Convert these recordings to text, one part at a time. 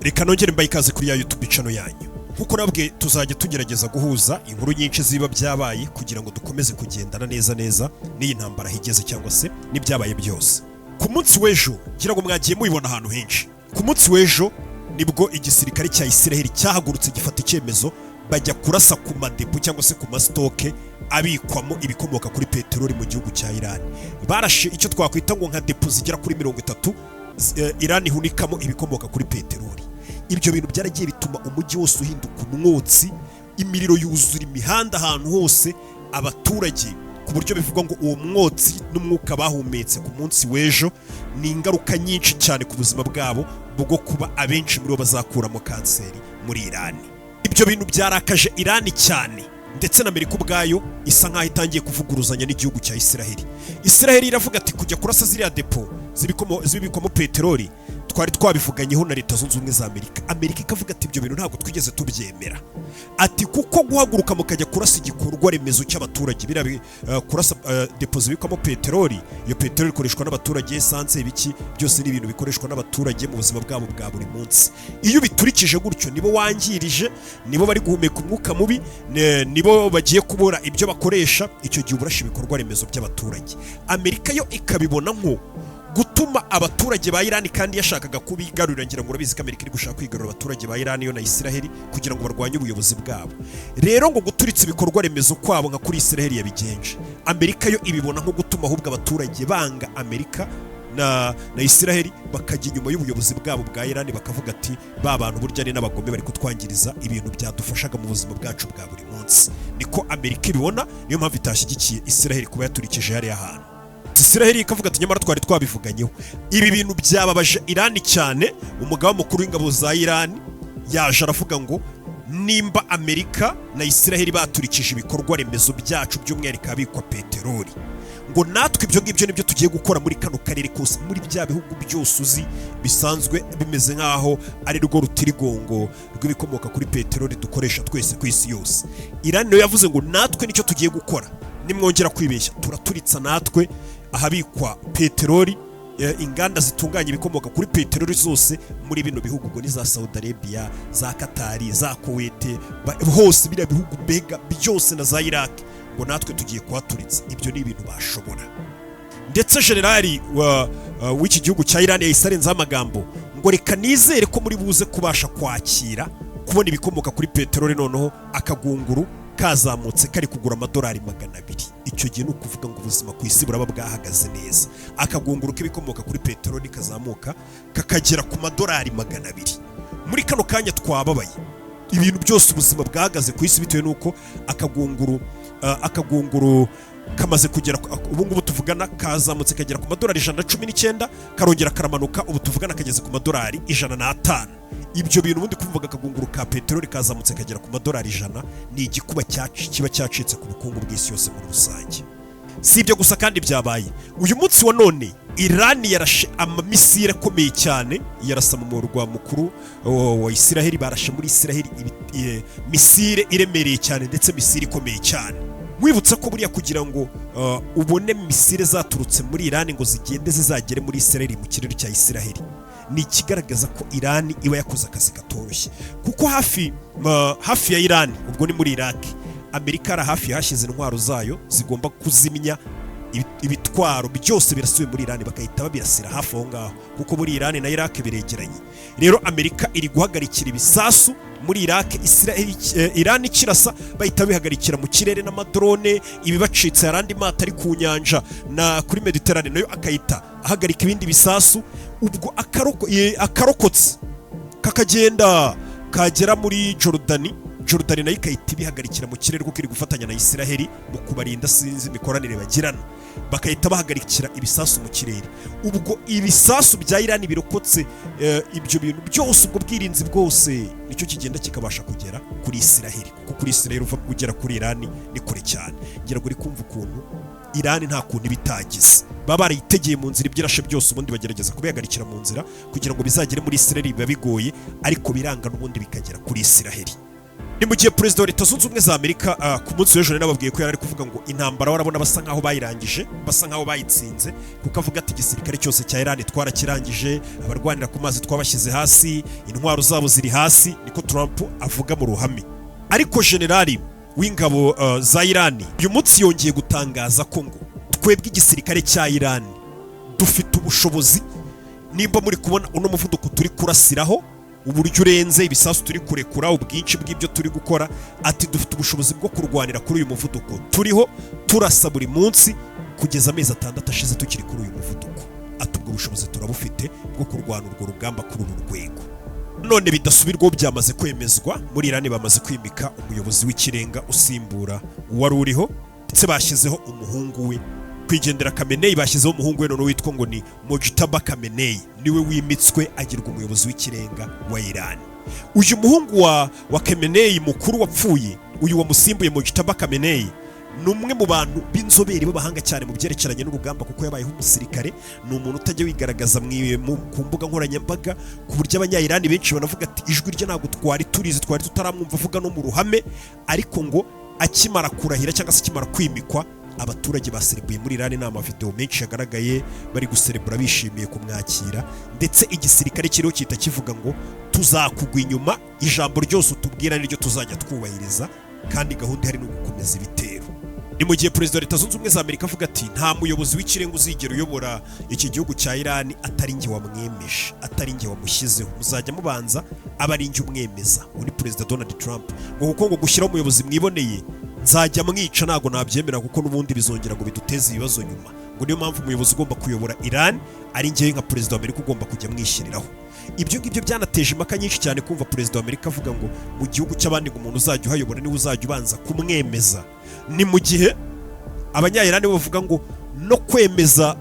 Reka nongere mbaye ikaze kuri ya YouTube channel yanyu. Nkuko nabwe tuzajya tugerageza guhuza inkuru nyinshi ziba byabaye kugira ngo dukomeze kugendana neza n'iyi ntambara higeze cyangwa se n'ibyabaye byose. Ku munsi w'ejo ngira ngo mwagiye mubibona ahantu henshi. Ku munsi w'ejo nibwo igisirikare cya Israel cyahagurutse gifata icyemezo bajya kurasa ku madepo cyangwa se ku mastoke abikwamo ibikomoka kuri peteroli mu gihugu cya Iran. Barashe icyo twakwita ngo nka depo zigera kuri 30 Iran ihunikamo ibikomoka kuri peteroli. Ibyo bintu byaragiye bituma umujyi wose uhinduka umwotsi, imiriro yuzura imihanda ahantu hose, abaturage ku buryo bivugwa ngo uwo mwotsi n'umwuka bahumetse ku munsi w'ejo ni ingaruka nyinshi cyane ku buzima bwabo bwo kuba abenshi muri bo bazakuramo kanseri muri Iran. Ibyo bintu byarakaje Iran cyane, ndetse na Amerika ubwayo isa nkaho itangiye kuvuguruzanya n'igihugu cya Israel. Israel iravuga ati kujya kurasa ziriya depo zibikomo peteroli twari twabivuganyeho na Leta Zunze Ubumwe za Amerika. Amerika ikavuga ati ibyo bintu ntabwo twigeze tubyemera, ati kuko guhaguruka mukajya kurasa igikorwa remezo cy'abaturage birabe kurasa depo zibikomo peteroli. Iyo peteroli ikoreshwa n'abaturage, essence ibiki byose ni ibintu bikoreshwa n'abaturage mu buzima bwabo bwa buri munsi. Iyo biturikije gutyo nibo wangirije, nibo bari guhumeka umwuka mubi, nibo bagiye kubura ibyo bakoresha, icyo gihe uburasha ibikorwa remezo by'abaturage. Amerika yo ikabibona nko gutuma abaturage ba Iran, kandi yashakaga kubigarurira. Ngira ngo urabizi ko Amerika iri gushaka kwigarurira abaturage ba Iran yo na Israel kugira ngo barwanye ubuyobozi bwabo. Rero ngo guturitsa ibikorwa remezo kwabo nka kuri Israel yabigenje, Amerika yo ibibona nko gutuma ahubwo abaturage banga Amerika na Israel, bakajya inyuma y'ubuyobozi bwabo bwa Iran, bakavuga ati ba bantu burya ni n'abagome bari kutwangiriza ibintu byadufashaga mu buzima bwacu bwa buri munsi. Niko Amerika ibibona, niyo mpamvu itashyigikiye Israel kuba yaturikije hariya hantu. Israel ikavuga ati nyamara twari twabivuganyeho. Ibi bintu byababaje Iran cyane. Umugaba mukuru w'ingabo za Iran yaje aravuga ngo nimba Amerika na Israel baturikije ibikorwa remezo byacu by'umwihariko abikwa peteroli, ngo natwe ibyo ngibyo nibyo tugiye gukora muri kano karere kose, muri bya bihugu byose uzi bisanzwe bimeze nkaho ari rwo rutirigongo rw'ibikomoka kuri peteroli dukoresha twese ku isi yose. Iran niyo yavuze ngo natwe nicyo tugiye gukora, nimwongera kwibeshya turaturitsa natwe ahabikwa peteroli, inganda zitunganya ibikomoka kuri peteroli zose muri bino bihugu, ngo ni za Saudi Arabia, za Qatar, za Kuwait, hose biriya bihugu mbega byose na za Iraq, ngo natwe tugiye kuhaturitsa. Ibyo ni ibintu bashobora. Ndetse generali w'iki gihugu cya Iran yahise arenzaho amagambo ngo reka nizere ko muri buze kubasha kwakira kubona ibikomoka kuri peteroli, noneho akagunguru kazamutse kari kugura $200. Icyo gihe ni ukuvuga ngo ubuzima ku isi buraba bwahagaze neza. Akagunguru k'ibikomoka kuri peteroli kazamuka kakagera ku $200. Muri kano kanya twababaye, ibintu byose ubuzima bwahagaze ku isi bitewe nuko akagunguru kamaze kugera ubu ngubu tuvugana kazamutse kagera ku $119, karongera karamanuka, ubu tuvugana kageze ku $105. Ibyo bintu ubundi kuvuga akagunguru ka peteroli kazamutse kagera ku $100 ni igikuba kiba cyacitse ku bukungu bw'isi yose muri rusange. Si ibyo gusa kandi byabaye uyu munsi wa none, Iran yarashe amamisire akomeye cyane, yarasa mu murwa mukuru wa Israel. Barashe muri Israel misire iremereye cyane, ndetse misire ikomeye cyane. Mwibutsa ko buriya kugira ngo ubone misire zaturutse muri Iran ngo zigende zizagere muri Israel mu kirere cya Israel, ni ikigaragaza ko Iran iba yakoze akazi katoroshye, kuko hafi ya Iran, ubwo ni muri Iraq, Amerika ara hafi yashyize intwaro zayo zigomba kuzimya ibitwaro byose birasubiye muri Iran, bakahita babirasira hafi aho ngaho, kuko muri Iran na Iraq biregeranye. Rero Amerika iri guhagarikira ibisasu muri Iraq, Iran ikirasa bahita bihagarikira mu kirere n'amadrone, ibibacitse yarandi mata ari ku nyanja na kuri Mediterane nayo akahita ahagarika ibindi bisasu. Ubwo akarokotse kakagenda kagera muri Jordani nayo ikahita ibihagarikira mu kirere, kuko iri gufatanya na Israel mu kubarinda sinzi imikoranire bagirana, bakahita bahagarikira ibisasu mu kirere. Ubwo ibisasu bya Iran birokotse ibyo bintu byose, ubwo bwirinzi bwose nicyo kigenda kikabasha kugera kuri Israel, kuko kuri Israel uva kugera kuri Iran ni kure cyane. Ngira ngo uri kumva ukuntu Iran nta kuntu bitagize, baba barayitegeye mu nzira ibyirashe byose, ubundi bagerageza kubihagarikira mu nzira kugira ngo bizagere muri Israel, biba bigoye, ariko biranga n'ubundi bikagera kuri Israel. ni mu gihe perezida wa leta zunze ubumwe za Amerika ku munsi w'ejo nababwiye ko yari ari kuvuga ngo intambara warabona basa nkaho bayirangije, basa nkaho bayitsinze, kuko avuga ati igisirikare cyose cya Iran twarakirangije, abarwanira ku mazi twabashyize hasi, intwaro zabo ziri hasi, niko Trump avuga mu ruhame. Ariko generali w'ingabo za Iran uyu munsi yongeye gutangaza ko ngo twebwe igisirikare cya Iran dufite ubushobozi, nimba muri kubona uno muvuduko turi kurasiraho, uburyo urenze ibisasu turi kurekura, ubwinshi bw'ibyo turi gukora, ati dufite ubushobozi bwo kurwanira kuri uyu muvuduko turiho turasa buri munsi kugeza amezi 6 ashize tukiri kuri uyu muvuduko. Ati ubwo bushobozi turabufite bwo kurwana urwo rugamba kuri uru rwego. None bidasubirwaho byamaze kwemezwa, muri Iran bamaze kwimika umuyobozi w'ikirenga usimbura uwari uriho, ndetse bashyizeho umuhungu we kwigendera Khamenei, bashyizeho umuhungu we none witwa ngo ni Mojtaba Khamenei, niwe wimitswe agirwa umuyobozi w'ikirenga wa Iran. Uyu muhungu wa Khamenei mukuru wapfuye, uyu wamusimbuye Mojtaba Khamenei, numwe mu bantu b'inzobere b'abahanga cyane mu byerekeranye n'urugamba, kuko yabayeho umusirikare. Ni umuntu utajya wigaragaza ku mbuga nkoranyambaga, ku buryo abanya-Iran benshi banavuga ati ijwi rye ntabwo twari tutaramwumva avuga no mu ruhame. Ariko ngo akimara kurahira cyangwa se akimara kwimikwa, abaturage baserebuye muri Iran, inama video menshi yagaragaye bari guserebura bishimiye kumwakira, ndetse igisirikare kiriho kita kivuga ngo tuzakugwa inyuma, ijambo ryose utubwira niryo tuzajya twubahiriza, kandi gahunda hari no gukomeza ibitero. Ni mu gihe perezida wa leta zunze ubumwe za Amerika avuga ati nta muyobozi w'ikirenga uzigera uyobora iki gihugu cya Iran atari nge wamwemeje, atari nge wamushyizeho, muzajya mubanza aba ari nge umwemeza. Uri perezida Donald Trump ngo kuko ngo gushyiraho umuyobozi mwiboneye nzajya mwica, ntago nabyemera, kuko n'ubundi bizongera ngo biduteze ibibazo nyuma. Ngo niyo mpamvu umuyobozi ugomba kuyobora Iran ari ngewe nka perezida wa Amerika ugomba kujya mwishyiriraho. Ibyo ngibyo byanateje impaka nyinshi cyane, kumva perezida wa Amerika avuga ngo mu gihugu cy'abandi ngo umuntu uzajya uhayobora niwe uzajya ubanza kumwemeza. Ni mu gihe abanya-Iran bavuga ngo no kwemeza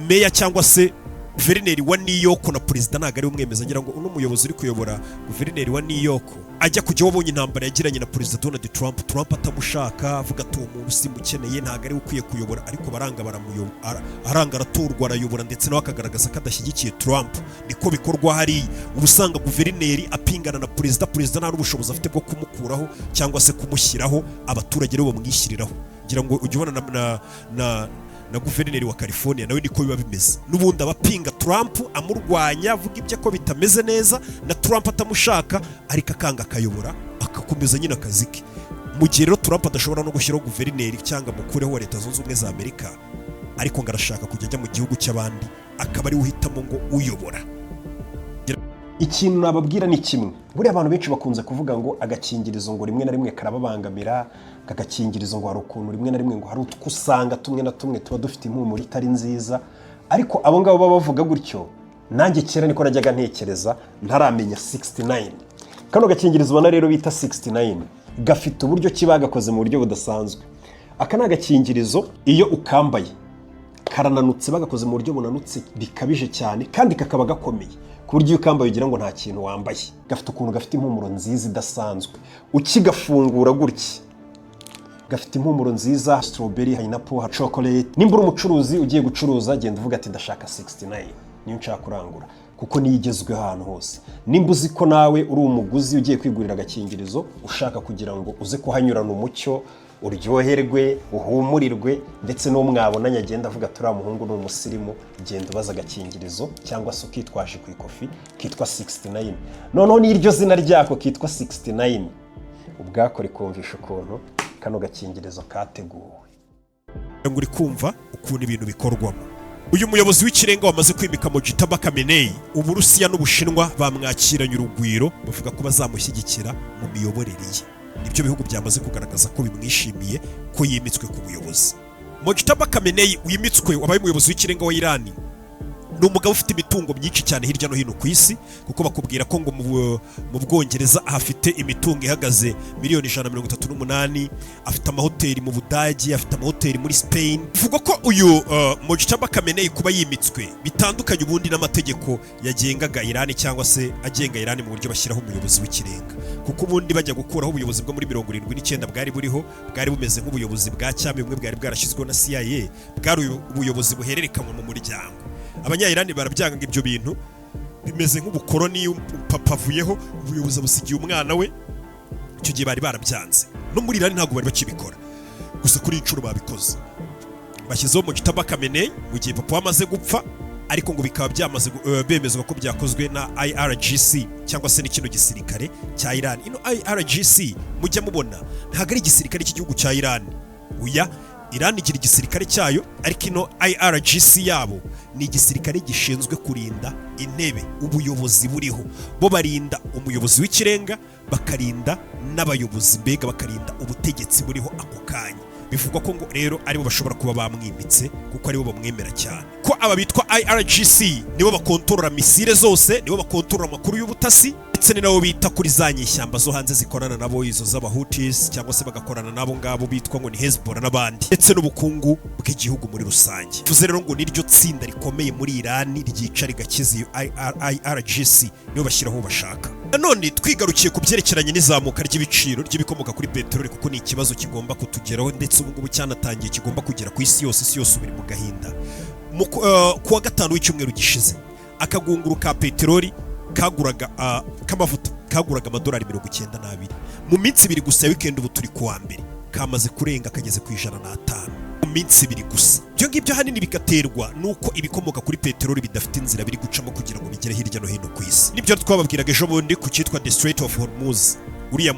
meya cyangwa se guverineri wa New York na perezida ntago ari umwemeza. Ngira ngo uno muyobozi uri kuyobora guverineri wa New York ajya kujya wabonye intambara yagiranye na perezida Donald Trump atamushaka, avuga ati uwo muntu simukeneye, ntago ari ukwiye kuyobora. Ariko baranga aranga aratorwa arayobora, ndetse nawe akagaragaza ko adashyigikiye Trump. Niko bikorwa hari ubusanga guverineri apingana na perezida nta n'ubushobozi afite bwo kumukuraho cyangwa se kumushyiraho, abaturage rero bamwishyiriraho. Ngira ngo ujye ubona na guverineri wa California nawe niko biba bimeze, n'ubundi abapinga Trump amurwanya, avuga ibyo ko bitameze neza, na Trump atamushaka ariko akanga akayobora, akakomeza nyine akazi ke. Mu gihe rero Trump adashobora no gushyiraho guverineri cyangwa mukureho wa leta zunze ubumwe za Amerika, ariko ngo arashaka kujya ajya mu gihugu cy'abandi, akaba ari uhitamo ngo uyobora. Ikintu nababwira ni kimwe, buriya abantu benshi bakunze kuvuga ngo agakingirizo ngo rimwe na rimwe karababangamira, agakingirizo ngo hari ukuntu rimwe na rimwe ngo hari utwusanga tumwe na tumwe tuba dufite impumuro itari nziza. Ariko abo ngabo baba bavuga gutyo, nanjye kera niko najyaga ntekereza ntaramenya 69. Kano gakingirizo ubona rero bita 69 gafite uburyo kibagakoze mu buryo budasanzwe. Aka ni agakingirizo iyo ukambaye karananutse, bagakoze mu buryo bunanutse bikabije cyane, kandi kakaba gakomeye ku buryo ukambaye ugira ngo nta kintu wambaye. Gafite ukuntu gafite impumuro nziza idasanzwe, ukigafungura gutya gafite impumuro nziza, strawberry, pineapple, chocolate. Nimba uri umucuruzi ugiye gucuruza, genda uvuga ati ndashaka 69 niyo nshaka kurangura, kuko niyo igezweho ahantu hose. Nimba uzi ko nawe uri umuguzi ugiye kwigurira agakingirizo, ushaka kugira ngo uze kuhanyurana umucyo, uryoherwe, uhumurirwe, ndetse no mwabonanye agenda avuga turi umuhungu ni umusirimu, genda ubaza agakingirizo cyangwa se ukitwaje ku ikofi kitwa 69. Noneho n'iryo zina ryako kitwa 69 ubwako rikumvisha ukuntu kano gakingirizo kateguwe. Ngo uri kumva ukuntu ibintu bikorwamo. Uyu muyobozi w'ikirenga wamaze kwimika Mojtaba Khamenei, Uburusiya n'Ubushinwa bamwakiranye urugwiro, bavuga ko bazamushyigikira mu miyoborere ye. Nibyo bihugu byamaze kugaragaza ko bimwishimiye ko yimitswe ku buyobozi. Mojtaba Khamenei wimitswe wabaye umuyobozi w'ikirenga wa Iran, ni umugabo ufite imitungo myinshi cyane hirya no hino ku isi, kuko bakubwira ko ngo mu Bwongereza ahafite imitungo ihagaze miliyoni 138, afite amahoteli mu Budage, afite amahoteli muri Spain. Vuga ko uyu Mojtaba Khamenei kuba yimitswe bitandukanye ubundi n'amategeko yagengaga Iran cyangwa se agenga Iran mu buryo bashyiraho umuyobozi w'ikirenga, kuko ubundi bajya gukuraho ubuyobozi bwo muri 79 bwari buriho, bwari bumeze nk'ubuyobozi bwa cyami bumwe bwari bwarashyizweho na CIA, bwari ubuyobozi buhererekanwa mu muryango. Abanya-Iran barabyanga ibyo bintu, bimeze nk'ubukoroni. Papa avuyeho, ubuyobozi busigiye umwana we, icyo gihe bari barabyanze no muri Iran ntabwo bari bakibikora, gusa kuri inshuro babikoze. Bashyizeho Mojtaba Khamenei mu gihe papa wamaze gupfa, ariko ngo bikaba byamaze bemezwa ko byakozwe na IRGC cyangwa se n'ikino gisirikare cya Iran. Ino IRGC mujya mubona ntabwo ari igisirikare cy'igihugu cya Iran, uya Iran igira igisirikare cyayo, ariko ino IRGC yabo ni igisirikare gishinzwe kurinda intebe, ubuyobozi buriho. Bo barinda umuyobozi w'ikirenga, bakarinda n'abayobozi, mbega bakarinda ubutegetsi buriho ako kanya. Bivugwa ko ngo rero aribo bashobora kuba bamwimitse kuko aribo bamwemera cyane, ko aba bitwa IRGC nibo bakontorora misile zose, nibo bakontorora amakuru y'ubutasi, ndetse ni nabo bita kuri za nyishyamba zo hanze zikorana nabo, izo z'abahutis cyangwa se bagakorana nabo ngabo bitwa ngo ni Hezbollah n'abandi, ndetse n'ubukungu bw'igihugu muri rusange. Tuze rero ngo niryo tsinda rikomeye muri Iran ryica rigakiza iyo IRGC, nibo bashyiraho bashaka. Nanone twigarukiye ku byerekeranye n'izamuka ry'ibiciro ry'ibikomoka kuri peteroli, kuko ni ikibazo kigomba kutugeraho, ndetse ubu ngubu cyanatangiye kigomba kugera ku isi yose biri mu gahinda. Ku wa gatanu w'icyumweru gishize akagunguru ka peteroli kaguraga k'amavuta kaguraga amadolari 92. Mu minsi ibiri gusa ya weekend, ubu turi ku wa mbere, kamaze kurenga kageze ku 105 mu minsi ibiri gusa. Byo ngibyo hanini bigaterwa nuko ibikomoka kuri peteroli bidafite inzira biri gucamo kugira ngo bigere hirya no hino ku isi. Nibyo twababwiraga ejo bundi ku cyitwa The Strait of Hormuz, uriya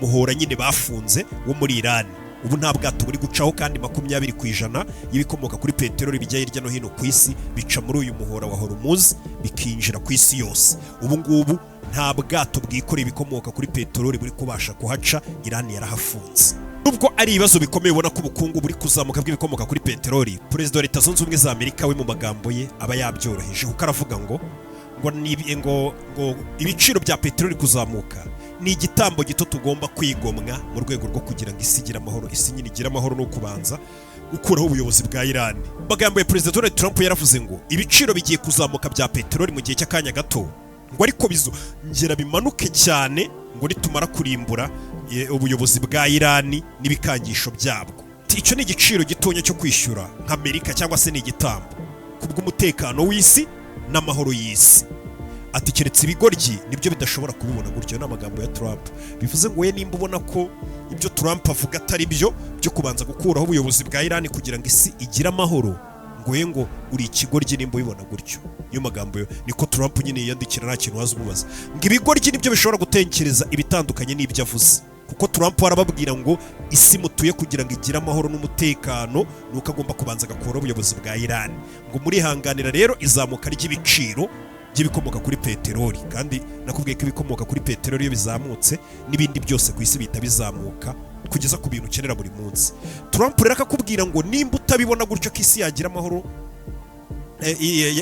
muhora nyine bafunze wo muri Iran. Ubu nta bwato buri gucaho, kandi 20% y'ibikomoka kuri peteroli bijya hirya no hino ku isi bica muri uyu muhora wa Hormuz bikinjira ku isi yose. Ubu ngubu nta bwato bwikoreye ibikomoka kuri peteroli buri kubasha kuhaca, Iran yarahafunze. Nubwo ari ibibazo bikomeye ubona ko ubukungu buri kuzamuka bw'ibikomoka kuri peteroli, Perezida wa Leta Zunze Ubumwe za Amerika we mu magambo ye aba yabyoroheje, kuko aravuga ngo ibiciro bya peteroli kuzamuka ni igitambo gito tugomba kwigomwa mu rwego rwo kugira ngo isi igire amahoro. Isi nyine igira amahoro no kubanza ukuraho ubuyobozi bwa Iran. Magambo ya Perezida Donald Trump yaravuze ngo ibiciro bigiye kuzamuka bya peteroli mu gihe cy'akanya gato, ngo ariko bizongera bimanuke cyane ngo nitumara kurimbura ubuyobozi bwa Iran n'ibikangisho byabwo. Icyo ni igiciro gitonya cyo kwishyura nk'Amerika, cyangwa se ni igitambo kubw'umutekano w'isi n'amahoro y'isi. Ati keretse ibigoryi nibyo bidashobora kubibona gutyo. N'amagambo ya Trump bivuze ngo we nimba ubona ko ibyo Trump avuga atari byo kubanza gukuraho ubuyobozi bwa Iran kugira ngo isi igire amahoro, ngo uri ikigoryi nimba ubibona gutyo. Niyo magambo niko Trump nyine yiyandikira, nta kintu waza umubaza ngo ibigoryi nibyo bishobora gutekereza ibitandukanye n'ibyo avuze, kuko Trump arababwira ngo isi mutuye kugira ngo igire amahoro n'umutekano nuko agomba kubanza agakuraho ubuyobozi bwa Iran. Ngo murihanganira rero izamuka ry'ibiciro by'ibikomoka kuri peteroli, kandi nakubwiye ko ibikomoka kuri peteroli iyo bizamutse n'ibindi byose ku isi bihita bizamuka kugeza ku bintu ukenera buri munsi. Trump rero akakubwira ngo nimba utabibona gutyo ko isi yagira amahoro,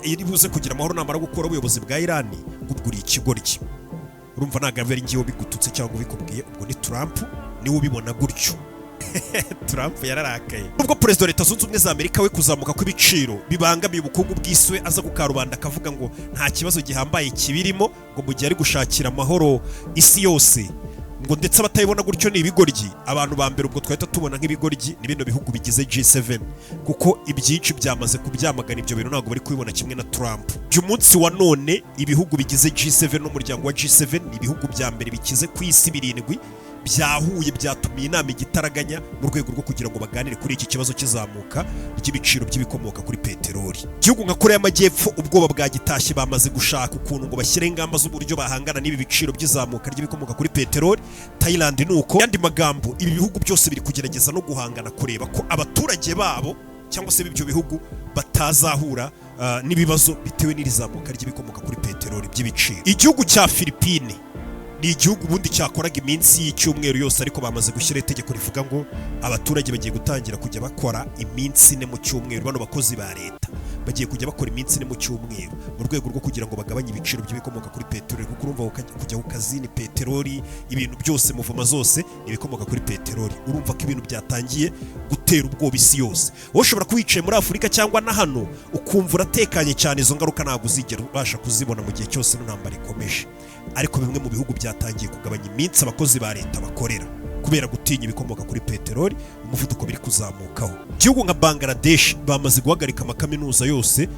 iri buze kugira amahoro namara gukora ubuyobozi bwa Iran, ngo ubwo uri ikigoryi. Urumva ntabwo ari ngiye bigututse cyangwa ubikubwiye, ubwo ni Trump niwe ubibona gutyo. Trump yararakaye. Nubwo Perezida wa Leta Zunze Ubumwe za Amerika we kuzamuka kw'ibiciro bibangamiye ubukungu bw'isi, we aza kukarubanda akavuga ngo nta kibazo gihambaye kibirimo, ngo mu gihe ari gushakira amahoro isi yose, ngo ndetse abatayibona gutyo ni ibigoryi. Abantu ba mbere ubwo twahita tubona nk'ibigoryi ni bino bihugu bigize G7, kuko ibyinshi byamaze kubyamagana ibyo bintu, ntabwo bari kubibona kimwe na Trump. Uyu munsi wa none ibihugu bigize G7 n'umuryango wa G7 ni ibihugu bya mbere bikize ku isi 7 byahuye byatumiye inama igitaraganya mu rwego rwo kugira ngo baganire kuri iki kibazo kizamuka ry'ibiciro by'ibikomoka kuri peteroli. Igihugu nka Korea y'Amajyepfo ubwoba bwa gitashye bamaze gushaka ukuntu ngo bashyire ingamba z'uburyo bahangana n'ibi biciro by'izamuka ry'ibikomoka kuri peteroli. Thailand nuko, yandi magambo ibi bihugu byose biri kugerageza no guhangana kureba ko abaturage babo cyangwa se ibyo bihugu batazahura n'ibibazo bitewe n'irizamuka ry'ibikomoka kuri peteroli by'ibiciro. Igihugu cya Philippines ni igihugu ubundi cyakoraga iminsi y'icyumweru yose, ariko bamaze gushyira itegeko rivuga ngo abaturage bagiye gutangira kujya bakora iminsi 4 mu cyumweru. Bano bakozi ba leta bagiye kujya bakora iminsi 4 mu cyumweru mu rwego rwo kugira ngo bagabanye ibiciro by'ibikomoka kuri peteroli, kuko urumva kujya ku kazi ni peteroli, ibintu byose muvuma zose ibikomoka kuri peteroli. Urumva ko ibintu byatangiye gutera ubwoba isi yose. Wowe ushobora kuwicaye muri Afurika cyangwa na hano ukumva uratekanye cyane, izo ngaruka ntabwo uzigera ubasha kuzibona mu gihe cyose n'intambara ikomeje. Ariko bimwe mu bihugu byatangiye kugabanya iminsi abakozi ba leta bakorera kubera gutinya ibikomoka kuri peteroli. umuvuduko biri kuzamukaho. Igihugu nka Bangladesh bamaze guhagarika amakaminuza yose,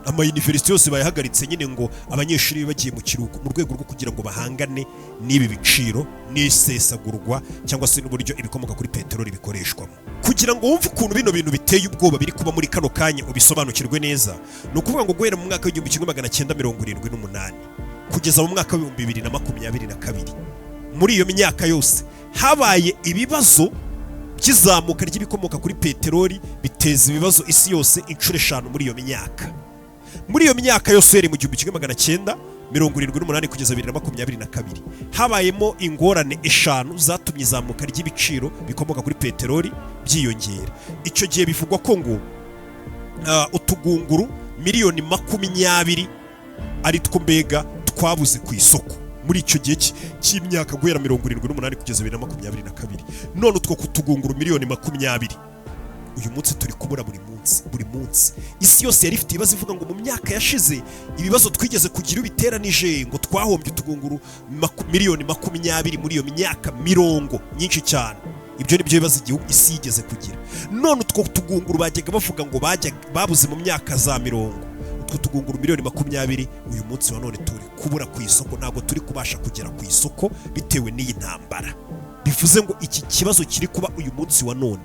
amayuniversite yose bayahagaritse nyine ngo abanyeshuri bagiye mu kiruhuko mu rwego rwo kugira ngo bahangane n'ibi biciro n'isesagurwa cyangwa se n'uburyo ibikomoka kuri peteroli bikoreshwamo. Kugira ngo wumve ukuntu bino bintu biteye ubwoba biri kuba muri kano kanya ubisobanukirwe neza, ni ukuvuga ngo guhera mu mwaka w'1978 kugeza mu mwaka w'2022, muri iyo myaka yose habaye ibibazo by'izamuka ry'ibikomoka kuri peteroli biteza ibibazo isi yose inshuro 5 muri iyo myaka. Muri iyo myaka yose yari mu 1978 kugeza 2022 habayemo ingorane 5 zatumye izamuka ry'ibiciro bikomoka kuri peteroli byiyongera. Icyo gihe bivugwa ko ngo utugunguru miliyoni 20 ari two mbega twabuze ku isoko muri icyo gihe cy'imyaka guhera 1978 kugeza 2022. None utwo kutugunguru miliyoni 20 uyu munsi turi kubura buri munsi. Isi yose yari ifite ibibazo ivuga ngo mu myaka yashize ibibazo twigeze kugira ubiteranije ngo twahombye utugunguru miliyoni 20 muri iyo myaka 10 nyinshi cyane. Ibyo nibyo bibazo igihugu isi yigeze kugira. None utwo tugunguru bajyaga bavuga ngo babuze mu myaka za 10, utwo tugunguru miliyoni 20 uyu munsi wa none turi kubura ku isoko, ntabwo turi kubasha kugera ku isoko bitewe n'iyi ntambara. Bivuze ngo iki kibazo kiri kuba uyu munsi wa none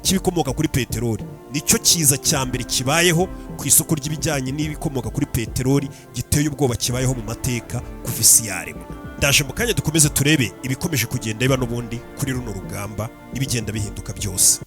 kibikomoka kuri peteroli nicyo kiza cya mbere kibayeho ku isoko ry'ibijyanye n'ibikomoka kuri peteroli giteye ubwoba kibayeho mu mateka kuva isi yaremwa. Ndaje mu kanya dukomeze turebe ibikomeje kugenda biba n'ubundi kuri runo rugamba n'ibigenda bihinduka byose.